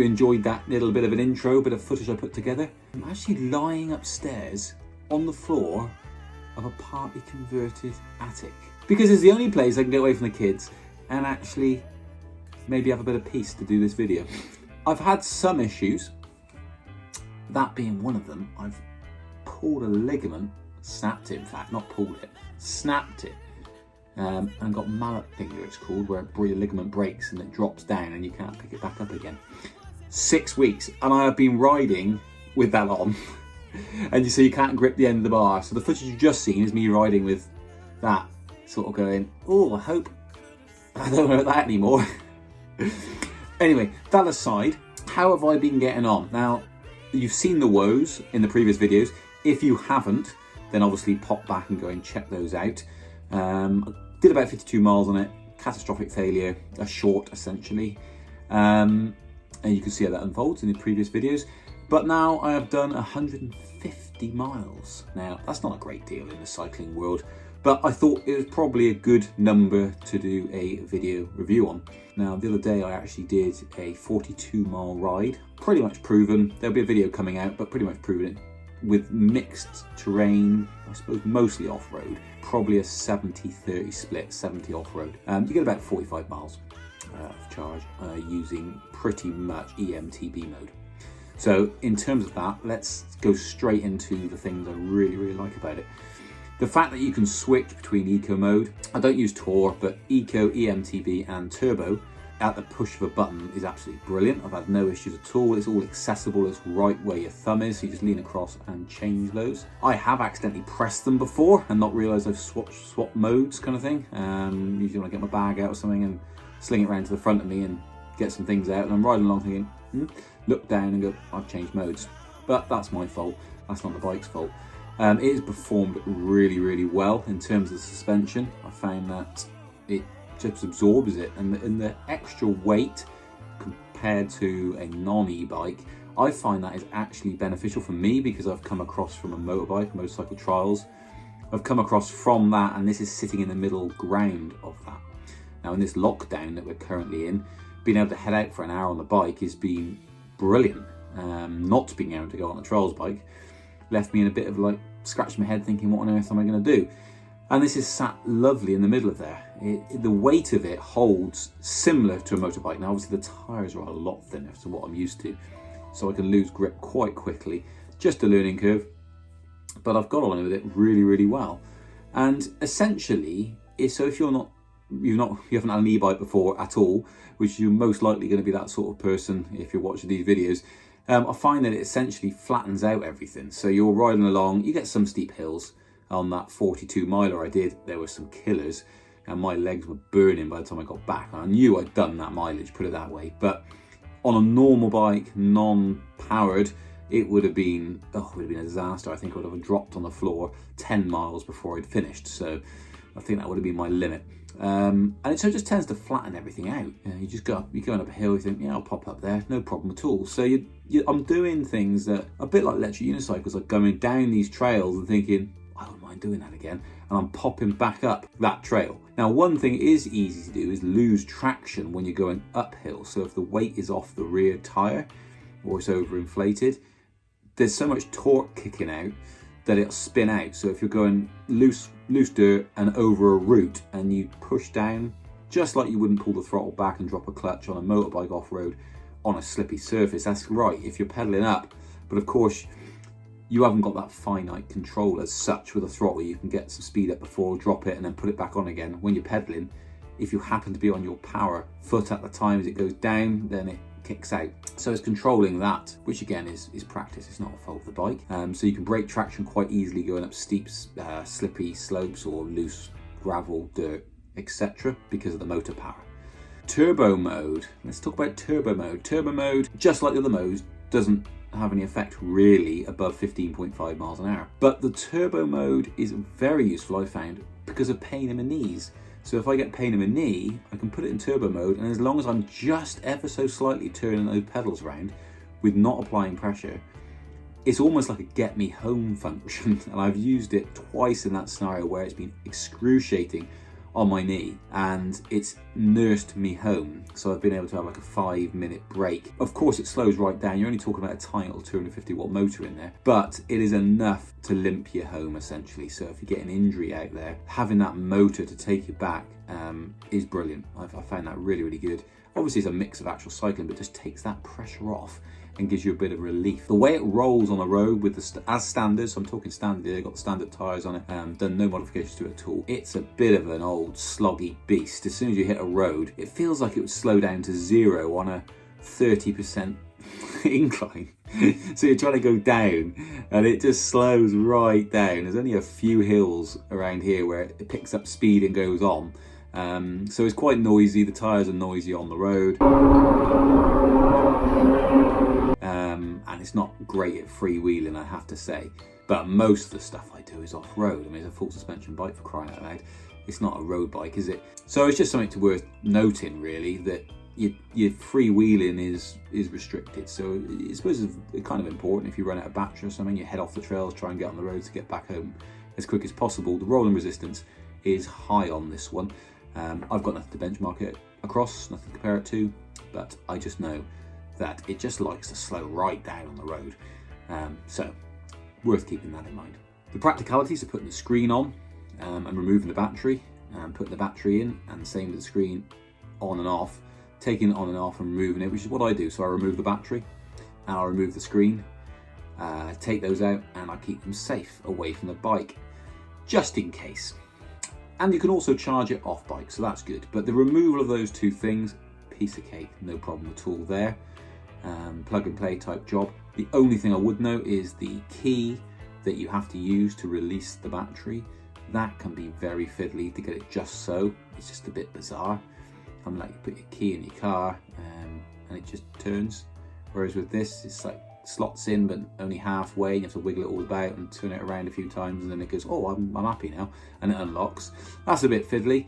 you enjoyed that little bit of an intro, bit of footage I put together. I'm actually lying upstairs on the floor of a partly converted attic, because it's the only place I can get away from the kids and actually maybe have a bit of peace to do this video. I've had some issues, that being one of them. I've pulled a ligament, snapped it in fact, not pulled it, snapped it, and got mallet finger it's called, where a ligament breaks and it drops down and you can't pick it back up again. 6 weeks, and I have been riding with that on. And so you can't grip the end of the bar. So the footage you've just seen is me riding with that, sort of going, oh, I hope I don't know that anymore. Anyway, that aside, how have I been getting on? Now, you've seen the woes in the previous videos. If you haven't, then obviously pop back and go and check those out. I did about 52 miles on it, catastrophic failure, a short essentially. And you can see how that unfolds in the previous videos. But now I have done 150 miles. Now, that's not a great deal in the cycling world, but I thought it was probably a good number to do a video review on. Now, the other day I actually did a 42-mile ride, pretty much proven. There'll be a video coming out, but pretty much proven it with mixed terrain, I suppose mostly off-road, probably a 70-30 split, 70 off-road. You get about 45 miles of charge using pretty much EMTB mode. So in terms of that, let's go straight into the things I really, really like about it. The fact that you can switch between eco mode, I don't use Tour, but eco, EMTB and turbo at the push of a button is absolutely brilliant. I've had no issues at all. It's all accessible. It's right where your thumb is, so you just lean across and change those. I have accidentally pressed them before and not realised I've swapped modes kind of thing. Usually when I get my bag out or something and sling it around to the front of me and get some things out, and I'm riding along thinking, look down and go, I've changed modes. But that's my fault, that's not the bike's fault. It has performed really, really well in terms of the suspension. I found that it just absorbs it, and the extra weight compared to a non-e-bike, I find that is actually beneficial for me, because I've come across from a motorcycle trials. I've come across from that, and this is sitting in the middle ground of that. Now in this lockdown that we're currently in, being able to head out for an hour on the bike has been brilliant. Not being able to go on a trials bike left me in a bit of like scratching my head thinking, what on earth am I going to do? And this is sat lovely in the middle of there. The weight of it holds similar to a motorbike. Now obviously the tyres are a lot thinner to what I'm used to, so I can lose grip quite quickly. Just a learning curve, but I've got on with it really, really well. And essentially, so if you haven't had an e-bike before at all, which you're most likely going to be that sort of person if you're watching these videos, I find that it essentially flattens out everything. So you're riding along, you get some steep hills. On that 42 miler I did, there were some killers, and my legs were burning by the time I got back. I knew I'd done that mileage, put it that way. But on a normal bike, non-powered, it would have been a disaster. I think I would have dropped on the floor 10 miles before I'd finished. So I think that would have been my limit. And it just tends to flatten everything out. You just go up, you're going up a hill, you think, yeah, I'll pop up there, no problem at all. So I'm doing things that, a bit like electric unicycles, like going down these trails and thinking, I don't mind doing that again, and I'm popping back up that trail. Now, one thing is easy to do is lose traction when you're going uphill. So if the weight is off the rear tyre or it's overinflated, there's so much torque kicking out that it'll spin out. So if you're going loose dirt and over a route and you push down, just like you wouldn't pull the throttle back and drop a clutch on a motorbike off-road on a slippy surface, that's right if you're pedaling up. But of course, you haven't got that finite control as such with a throttle. You can get some speed up before, drop it, and then put it back on again. When you're pedaling, if you happen to be on your power foot at the time as it goes down, then it kicks out. So it's controlling that, which again is practice. It's not a fault of the bike. So you can break traction quite easily going up steep, slippy slopes or loose gravel, dirt, etc. because of the motor power. Turbo mode. Let's talk about turbo mode. Turbo mode, just like the other modes, doesn't have any effect really above 15.5 miles an hour. But the turbo mode is very useful, I found, because of pain in my knees. So if I get pain in my knee, I can put it in turbo mode, and as long as I'm just ever so slightly turning those pedals around with not applying pressure, it's almost like a get me home function. And I've used it twice in that scenario where it's been excruciating on my knee, and it's nursed me home. So I've been able to have like a 5-minute break. Of course it slows right down. You're only talking about a tiny little 250 watt motor in there, but it is enough to limp you home essentially. So if you get an injury out there, having that motor to take you back is brilliant. I found that really, really good. Obviously it's a mix of actual cycling, but just takes that pressure off and gives you a bit of relief. The way it rolls on the road with as standard, so I'm talking standard here, got the standard tyres on it, done no modifications to it at all. It's a bit of an old sloggy beast. As soon as you hit a road, it feels like it would slow down to 0 on a 30% incline. So you're trying to go down and it just slows right down. There's only a few hills around here where it picks up speed and goes on. So it's quite noisy. The tyres are noisy on the road. And it's not great at freewheeling, I have to say. But most of the stuff I do is off-road. I mean, it's a full suspension bike, for crying out loud. It's not a road bike, is it? So it's just something worth noting, really, that your freewheeling is restricted. So I suppose it's kind of important if you run out of battery or something, you head off the trails, try and get on the road to get back home as quick as possible. The rolling resistance is high on this one. I've got nothing to benchmark it across, nothing to compare it to, but I just know that it just likes to slow right down on the road. So worth keeping that in mind. The practicalities of putting the screen on and removing the battery, putting the battery in, and same with the screen on and off, taking it on and off and removing it, which is what I do. So I remove the battery and I'll remove the screen, take those out, and I keep them safe away from the bike, just in case. And you can also charge it off bike, so that's good. But the removal of those two things, piece of cake, no problem at all there. Plug and play type job. The only thing I would note is the key that you have to use to release the battery. That can be very fiddly to get it just so. It's just a bit bizarre. I mean, like you put your key in your car and it just turns. Whereas with this, it's like slots in but only halfway. You have to wiggle it all about and turn it around a few times, and then it goes, oh, I'm happy now, and it unlocks. That's a bit fiddly.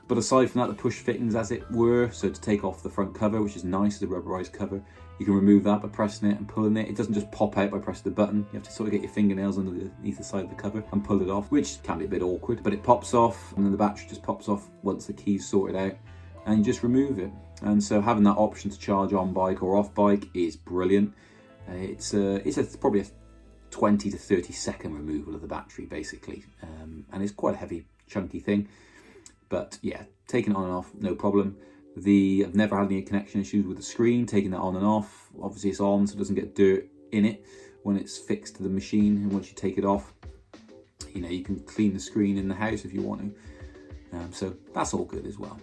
But aside from that, the push fittings, as it were, so to take off the front cover, which is nice, the rubberized cover, you can remove that by pressing it and pulling it. It doesn't just pop out by pressing the button. You have to sort of get your fingernails underneath the side of the cover and pull it off, which can be a bit awkward, but it pops off, and then the battery just pops off once the key's sorted out, and you just remove it. And so having that option to charge on bike or off bike is brilliant. It's probably a 20 to 30 second removal of the battery, basically, and it's quite a heavy, chunky thing. But yeah, taking it on and off, no problem. I've never had any connection issues with the screen, taking that on and off. Obviously it's on, so it doesn't get dirt in it when it's fixed to the machine. And once you take it off, you can clean the screen in the house if you want to. So that's all good as well.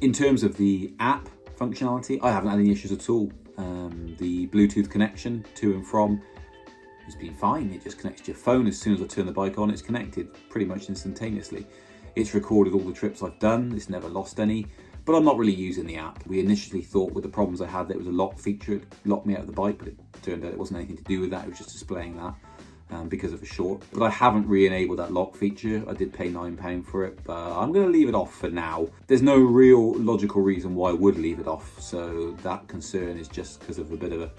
In terms of the app functionality, I haven't had any issues at all. The Bluetooth connection to and from has been fine. It just connects to your phone. As soon as I turn the bike on, it's connected pretty much instantaneously. It's recorded all the trips I've done. It's never lost any, but I'm not really using the app. We initially thought with the problems I had that it was a lock feature. It locked me out of the bike, but it turned out it wasn't anything to do with that. It was just displaying that because of a short. But I haven't re-enabled that lock feature. I did pay £9 for it, but I'm going to leave it off for now. There's no real logical reason why I would leave it off. So that concern is just because of a bit of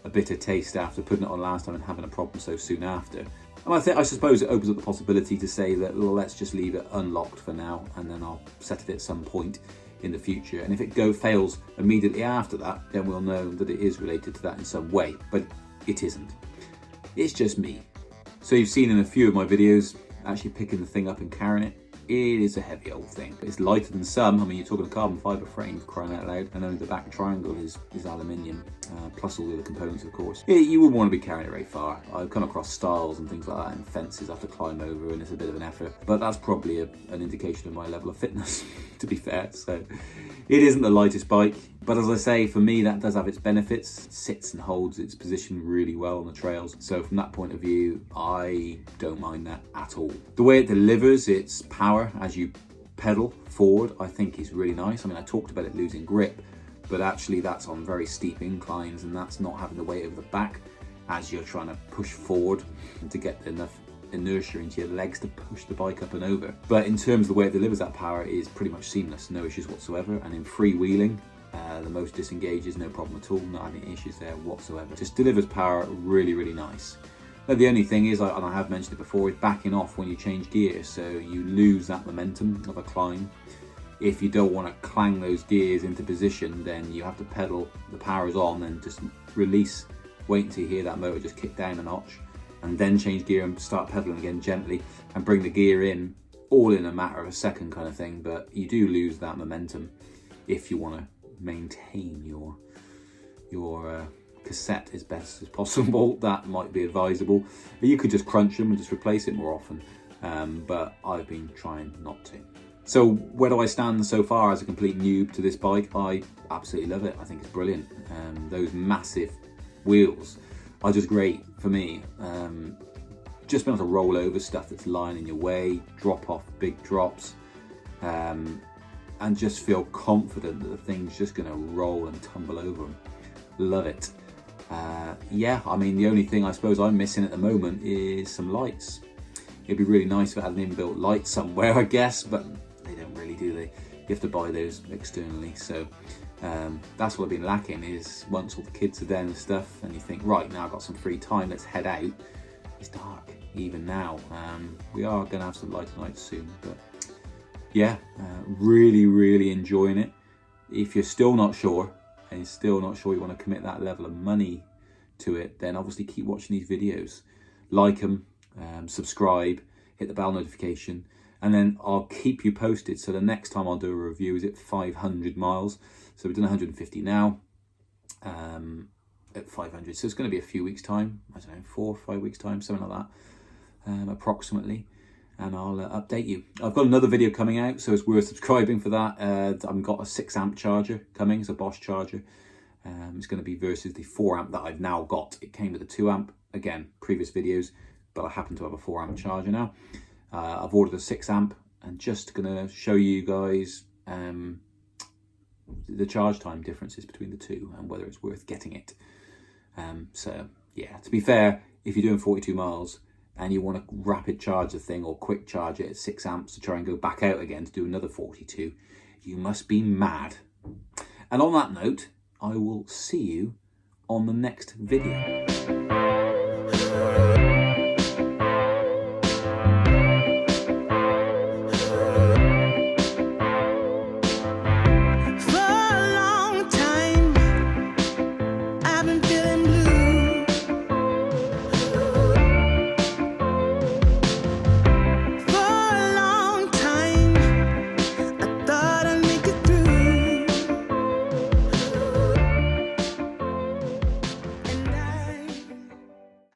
a bitter taste after putting it on last time and having a problem so soon after. And I suppose it opens up the possibility to say that, well, let's just leave it unlocked for now, and then I'll set it at some point in the future. And if it fails immediately after that, then we'll know that it is related to that in some way, but it isn't. It's just me. So you've seen in a few of my videos, actually picking the thing up and carrying it. It is a heavy old thing. It's lighter than some. I mean, you're talking a carbon fibre frame, for crying out loud, and only the back triangle is aluminium, plus all the other components, of course. You wouldn't want to be carrying it very far. I've come across stiles and things like that, and fences I have to climb over, and it's a bit of an effort. But that's probably an indication of my level of fitness, to be fair. So it isn't the lightest bike, but as I say, for me, that does have its benefits. It sits and holds its position really well on the trails. So from that point of view, I don't mind that at all. The way it delivers its power as you pedal forward, I think is really nice. I mean, I talked about it losing grip, but actually that's on very steep inclines, and that's not having the weight over the back as you're trying to push forward to get enough inertia into your legs to push the bike up and over. But in terms of the way it delivers that power, it is pretty much seamless, no issues whatsoever. And in freewheeling, the most disengages, no problem at all, not having issues there whatsoever. Just delivers power really, really nice. Now, the only thing is, and I have mentioned it before, is backing off when you change gear, so you lose that momentum of a climb. If you don't want to clang those gears into position, then you have to pedal, the power's on, and just release, wait until you hear that motor just kick down a notch, and then change gear and start pedaling again gently, and bring the gear in, all in a matter of a second kind of thing. But you do lose that momentum if you want to maintain your cassette as best as possible. That might be advisable. You could just crunch them and just replace it more often, but I've been trying not to. So where do I stand so far as a complete noob to this bike? I absolutely love it. I think it's brilliant. Those massive wheels are just great for me. Just being able to roll over stuff that's lying in your way, drop off big drops, and just feel confident that the thing's just going to roll and tumble over them. Love it. Yeah, I mean, the only thing I suppose I'm missing at the moment is some lights. It'd be really nice if it had an inbuilt light somewhere, I guess, but they don't really, do they? You have to buy those externally. So that's what I've been lacking, is once all the kids are there and stuff, and you think, right, now I've got some free time, let's head out. It's dark even now. We are going to have some light nights soon, but yeah, really enjoying it. If you're still not sure, and you're still not sure you want to commit that level of money to it, then obviously keep watching these videos. Like them, subscribe, hit the bell notification, and then I'll keep you posted. So the next time I'll do a review is at 500 miles. So we've done 150 now, at 500. So it's going to be a few weeks' time. I don't know, 4 or 5 weeks' time, something like that, approximately. And I'll update you. I've got another video coming out, so it's worth subscribing for that. I've got a 6 amp charger coming. It's a Bosch charger. It's going to be versus the 4 amp that I've now got. It came with a 2 amp, again, previous videos, but I happen to have a 4 amp charger now. I've ordered a 6 amp, and just going to show you guys the charge time differences between the two and whether it's worth getting it. So yeah, to be fair, if you're doing 42 miles and you want to rapid charge the thing or quick charge it at 6 amps to try and go back out again to do another 42, you must be mad. And on that note, I will see you on the next video.